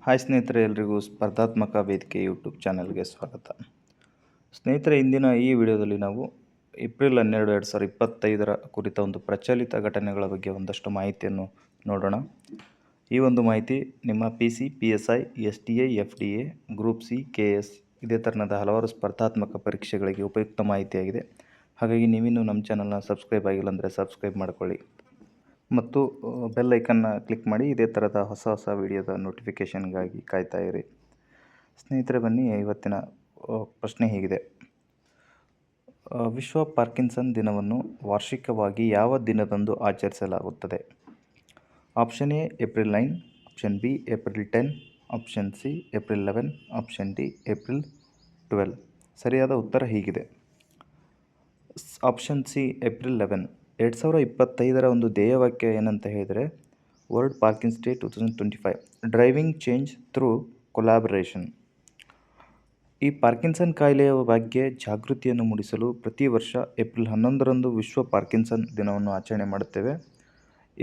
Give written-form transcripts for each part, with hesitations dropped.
Hi ಸ್ನೇಹಿತರೆ, ಎಲ್ರಿಗೂ ಸ್ಪರ್ಧಾತ್ಮಕ ವೇದಿಕೆ ಯೂಟ್ಯೂಬ್ ಚಾನಲ್ಗೆ ಸ್ವಾಗತ. ಸ್ನೇಹಿತರೆ, ಇಂದಿನ ಈ ವಿಡಿಯೋದಲ್ಲಿ ನಾವು ಏಪ್ರಿಲ್ 12, 2025 ಕುರಿತ ಒಂದು ಪ್ರಚಲಿತ ಘಟನೆಗಳ ಬಗ್ಗೆ ಒಂದಷ್ಟು ಮಾಹಿತಿಯನ್ನು ನೋಡೋಣ. ಈ ಒಂದು ಮಾಹಿತಿ ನಿಮ್ಮ PC, PSI, SDA, FDA, group C, KS ಇದೇ ಥರನಾದ ಹಲವಾರು ಸ್ಪರ್ಧಾತ್ಮಕ ಪರೀಕ್ಷೆಗಳಿಗೆ ಉಪಯುಕ್ತ ಮಾಹಿತಿಯಾಗಿದೆ. ಹಾಗಾಗಿ ನೀವಿನ್ನೂ ನಮ್ಮ ಚಾನಲ್ನ ಸಬ್ಸ್ಕ್ರೈಬ್ ಆಗಿಲ್ಲ ಅಂದರೆ ಸಬ್ಸ್ಕ್ರೈಬ್ ಮಾಡ್ಕೊಳ್ಳಿ ಮತ್ತು ಬೆಲ್ ಐಕನ್ನ ಕ್ಲಿಕ್ ಮಾಡಿ ಇದೇ ಥರದ ಹೊಸ ವಿಡಿಯೋದ ನೋಟಿಫಿಕೇಷನ್ಗಾಗಿ ಕಾಯ್ತಾ ಇರಿ. ಸ್ನೇಹಿತರೆ, ಬನ್ನಿ ಇವತ್ತಿನ ಪ್ರಶ್ನೆ ಹೀಗಿದೆ. ವಿಶ್ವ ಪಾರ್ಕಿನ್ಸನ್ ದಿನವನ್ನು ವಾರ್ಷಿಕವಾಗಿ ಯಾವ ದಿನದಂದು ಆಚರಿಸಲಾಗುತ್ತದೆ? Option A April 9, option B April 10, option C April 11, option D April 12. ಸರಿಯಾದ ಉತ್ತರ ಹೀಗಿದೆ. Option C April 11. 2025 ಒಂದು ಧ್ಯೇಯವಾಕ್ಯ ಏನಂತ ಹೇಳಿದರೆ, world Parkinson day 2025, driving change through collaboration. ಈ ಪಾರ್ಕಿನ್ಸನ್ ಕಾಯಿಲೆಯ ಬಗ್ಗೆ ಜಾಗೃತಿಯನ್ನು ಮೂಡಿಸಲು ಪ್ರತಿ ವರ್ಷ ಏಪ್ರಿಲ್ 11ರಂದು ವಿಶ್ವ ಪಾರ್ಕಿನ್ಸನ್ ದಿನವನ್ನು ಆಚರಣೆ ಮಾಡುತ್ತೇವೆ.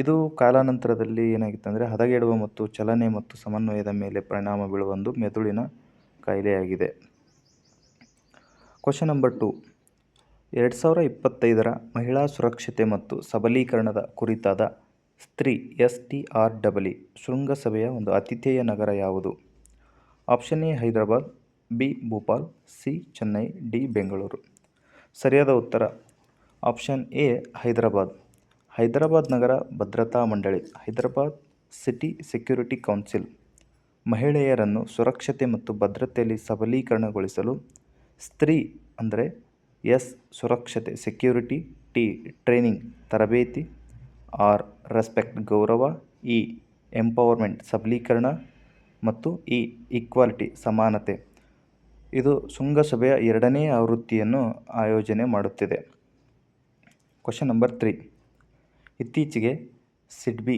ಇದು ಕಾಲಾನಂತರದಲ್ಲಿ ಏನಾಗಿತ್ತು ಹದಗೆಡುವ ಮತ್ತು ಚಲನೆ ಮತ್ತು ಸಮನ್ವಯದ ಮೇಲೆ ಪರಿಣಾಮ ಬೀಳುವ ಒಂದು ಮೆದುಳಿನ ಕಾಯಿಲೆಯಾಗಿದೆ. Question number 2. 2025 ಮಹಿಳಾ ಸುರಕ್ಷತೆ ಮತ್ತು ಸಬಲೀಕರಣದ ಕುರಿತಾದ ಸ್ತ್ರೀ STREE ಶೃಂಗಸಭೆಯ ಒಂದು ಆತಿಥೇಯ ನಗರ ಯಾವುದು? Option A Hyderabad, B Bhopal, C Chennai, D Bengaluru. ಸರಿಯಾದ ಉತ್ತರ ಆಪ್ಷನ್ ಎ ಹೈದರಾಬಾದ್. ಹೈದರಾಬಾದ್ ನಗರ ಭದ್ರತಾ ಮಂಡಳಿ, ಹೈದರಾಬಾದ್ ಸಿಟಿ ಸೆಕ್ಯೂರಿಟಿ ಕೌನ್ಸಿಲ್, ಮಹಿಳೆಯರನ್ನು ಸುರಕ್ಷತೆ ಮತ್ತು ಭದ್ರತೆಯಲ್ಲಿ ಸಬಲೀಕರಣಗೊಳಿಸಲು ಸ್ತ್ರೀ ಅಂದರೆ ಎಸ್ ಸುರಕ್ಷತೆ ಸೆಕ್ಯೂರಿಟಿ, ಟಿ ಟ್ರೈನಿಂಗ್ ತರಬೇತಿ, ಆರ್ ರೆಸ್ಪೆಕ್ಟ್ ಗೌರವ, ಇ ಎಂಪವರ್ಮೆಂಟ್ ಸಬಲೀಕರಣ ಮತ್ತು ಇ ಈಕ್ವಾಲಿಟಿ ಸಮಾನತೆ. ಇದು ಶೃಂಗಸಭೆಯ 2ನೇ ಆವೃತ್ತಿಯನ್ನು ಆಯೋಜನೆ ಮಾಡುತ್ತಿದೆ. Question number 3. ಇತ್ತೀಚೆಗೆ ಸಿಡ್ಬಿ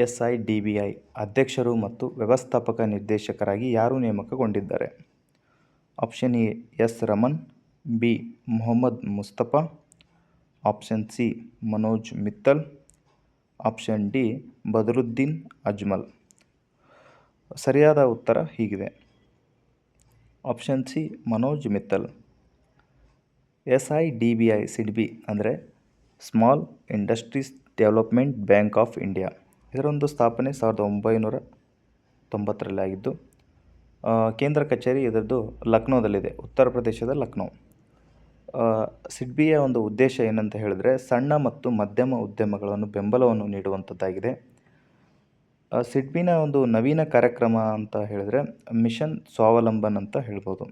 SIDBI ಅಧ್ಯಕ್ಷರು ಮತ್ತು ವ್ಯವಸ್ಥಾಪಕ ನಿರ್ದೇಶಕರಾಗಿ ಯಾರು ನೇಮಕಗೊಂಡಿದ್ದಾರೆ? Option A S Raman, B Mohammad Mustafa, option C Manoj Mittal, option D Badruddin Ajmal. ಸರಿಯಾದ ಉತ್ತರ ಹೀಗಿದೆ. Option C Manoj Mittal. SIDBI SIDBI ಅಂದರೆ small industries development bank of India. ಇದರೊಂದು ಸ್ಥಾಪನೆ 1990ರಲ್ಲಿ ಆಗಿದ್ದು, ಕೇಂದ್ರ ಕಚೇರಿ ಇದರದ್ದು ಲಕ್ನೋದಲ್ಲಿದೆ, ಉತ್ತರ ಪ್ರದೇಶದ ಲಕ್ನೋ. ಸಿಡ್ಬಿಯ ಒಂದು ಉದ್ದೇಶ ಏನಂತ ಹೇಳಿದ್ರೆ, ಸಣ್ಣ ಮತ್ತು ಮಧ್ಯಮ ಉದ್ಯಮಗಳನ್ನು ಬೆಂಬಲವನ್ನು ನೀಡುವಂಥದ್ದಾಗಿದೆ. ಸಿಡ್ಬಿನ ಒಂದು ನವೀನ ಕಾರ್ಯಕ್ರಮ ಅಂತ ಹೇಳಿದ್ರೆ ಮಿಷನ್ ಸ್ವಾವಲಂಬನ್ ಅಂತ ಹೇಳ್ಬೋದು.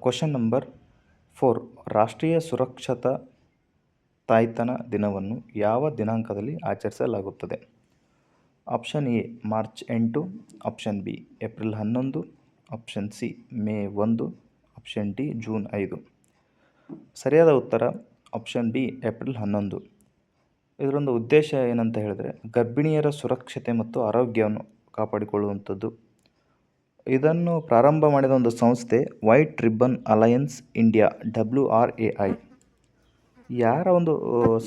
Question number 4. ರಾಷ್ಟ್ರೀಯ ಸುರಕ್ಷತಾ ತಾಯ್ತನ ದಿನವನ್ನು ಯಾವ ದಿನಾಂಕದಲ್ಲಿ ಆಚರಿಸಲಾಗುತ್ತದೆ? Option A March 8, option B April 11, option C May 1, option D June 5. ಸರಿಯಾದ ಉತ್ತರ ಆಪ್ಷನ್ ಬಿ ಏಪ್ರಿಲ್ 11. ಇದರೊಂದು ಉದ್ದೇಶ ಏನಂತ ಹೇಳಿದ್ರೆ, ಗರ್ಭಿಣಿಯರ ಸುರಕ್ಷತೆ ಮತ್ತು ಆರೋಗ್ಯವನ್ನು ಕಾಪಾಡಿಕೊಳ್ಳುವಂಥದ್ದು. ಇದನ್ನು ಪ್ರಾರಂಭ ಮಾಡಿದ ಒಂದು ಸಂಸ್ಥೆ white ribbon alliance India WRAI. ಯಾರ ಒಂದು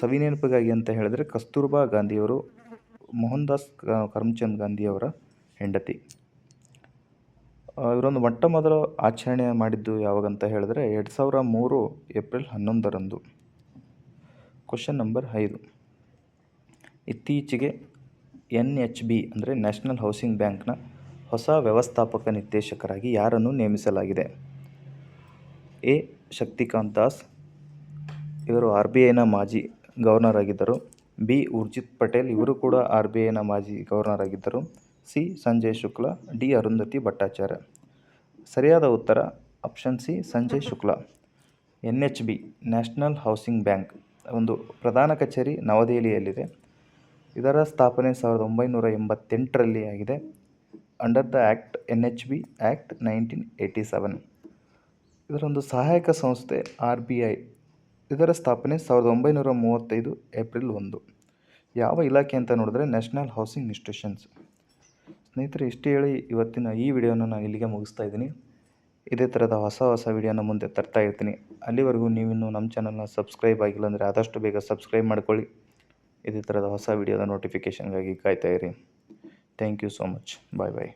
ಸವಿನೆನಪಿಗಾಗಿ ಅಂತ ಹೇಳಿದ್ರೆ, ಕಸ್ತೂರ್ಬಾ ಗಾಂಧಿಯವರು ಮೋಹನ್ ದಾಸ್ ಕರಮ್ಚಂದ್ ಗಾಂಧಿಯವರ ಹೆಂಡತಿ. ಇವರೊಂದು ಮೊಟ್ಟ ಮೊದಲು ಆಚರಣೆ ಮಾಡಿದ್ದು ಯಾವಾಗಂತ ಹೇಳಿದ್ರೆ 2003 ಏಪ್ರಿಲ್ 11ರಂದು. Question number 5. ಇತ್ತೀಚೆಗೆ NHB ಅಂದರೆ ನ್ಯಾಷನಲ್ ಹೌಸಿಂಗ್ ಬ್ಯಾಂಕ್ನ ಹೊಸ ವ್ಯವಸ್ಥಾಪಕ ನಿರ್ದೇಶಕರಾಗಿ ಯಾರನ್ನು ನೇಮಿಸಲಾಗಿದೆ? ಎ ಶಕ್ತಿಕಾಂತ್ ದಾಸ್, ಇವರು RBIನ ಮಾಜಿ ಗವರ್ನರ್ ಆಗಿದ್ದರು. ಬಿ ಉರ್ಜಿತ್ ಪಟೇಲ್, ಇವರು ಕೂಡ RBIನ ಮಾಜಿ ಗವರ್ನರ್ ಆಗಿದ್ದರು. C Sanjay Shukla, D Arundhati Bhattacharya. ಸರಿಯಾದ ಉತ್ತರ option C Sanjay Shukla. NHB national housing bank ಒಂದು ಪ್ರಧಾನ ಕಚೇರಿ ನವದೆಹಲಿಯಲ್ಲಿದೆ. ಇದರ ಸ್ಥಾಪನೆ 1988ರಲ್ಲಿ ಆಗಿದೆ. Under the act NHB act 1987. ಇದರೊಂದು ಸಹಾಯಕ ಸಂಸ್ಥೆ RBI. ಇದರ ಸ್ಥಾಪನೆ 1935 ಏಪ್ರಿಲ್ 1. ಯಾವ ಇಲಾಖೆ ಅಂತ ನೋಡಿದ್ರೆ ನ್ಯಾಷನಲ್ ಹೌಸಿಂಗ್ ಇನ್ಸ್ಟಿಟ್ಯೂಷನ್ಸ್. ಸ್ನೇಹಿತರೆ, ಇಷ್ಟು ಹೇಳಿ ಇವತ್ತಿನ ಈ ವಿಡಿಯೋನ ನಾನು ಇಲ್ಲಿಗೆ ಮುಗಿಸ್ತಾ ಇದ್ದೀನಿ. ಇದೇ ಥರದ ಹೊಸ ವಿಡಿಯೋನ ಮುಂದೆ ತರ್ತಾ ಇರ್ತೀನಿ. ಅಲ್ಲಿವರೆಗೂ ನೀವಿನ್ನೂ ನಮ್ಮ ಚಾನಲ್ನ ಸಬ್ಸ್ಕ್ರೈಬ್ ಆಗಿಲ್ಲ ಅಂದರೆ ಆದಷ್ಟು ಬೇಗ ಸಬ್ಸ್ಕ್ರೈಬ್ ಮಾಡ್ಕೊಳ್ಳಿ. ಇದೇ ಥರದ ಹೊಸ ವಿಡಿಯೋದ ನೋಟಿಫಿಕೇಷನ್ಗಾಗಿ ಕಾಯ್ತಾ ಇರಿ. Thank you so much. Bye bye.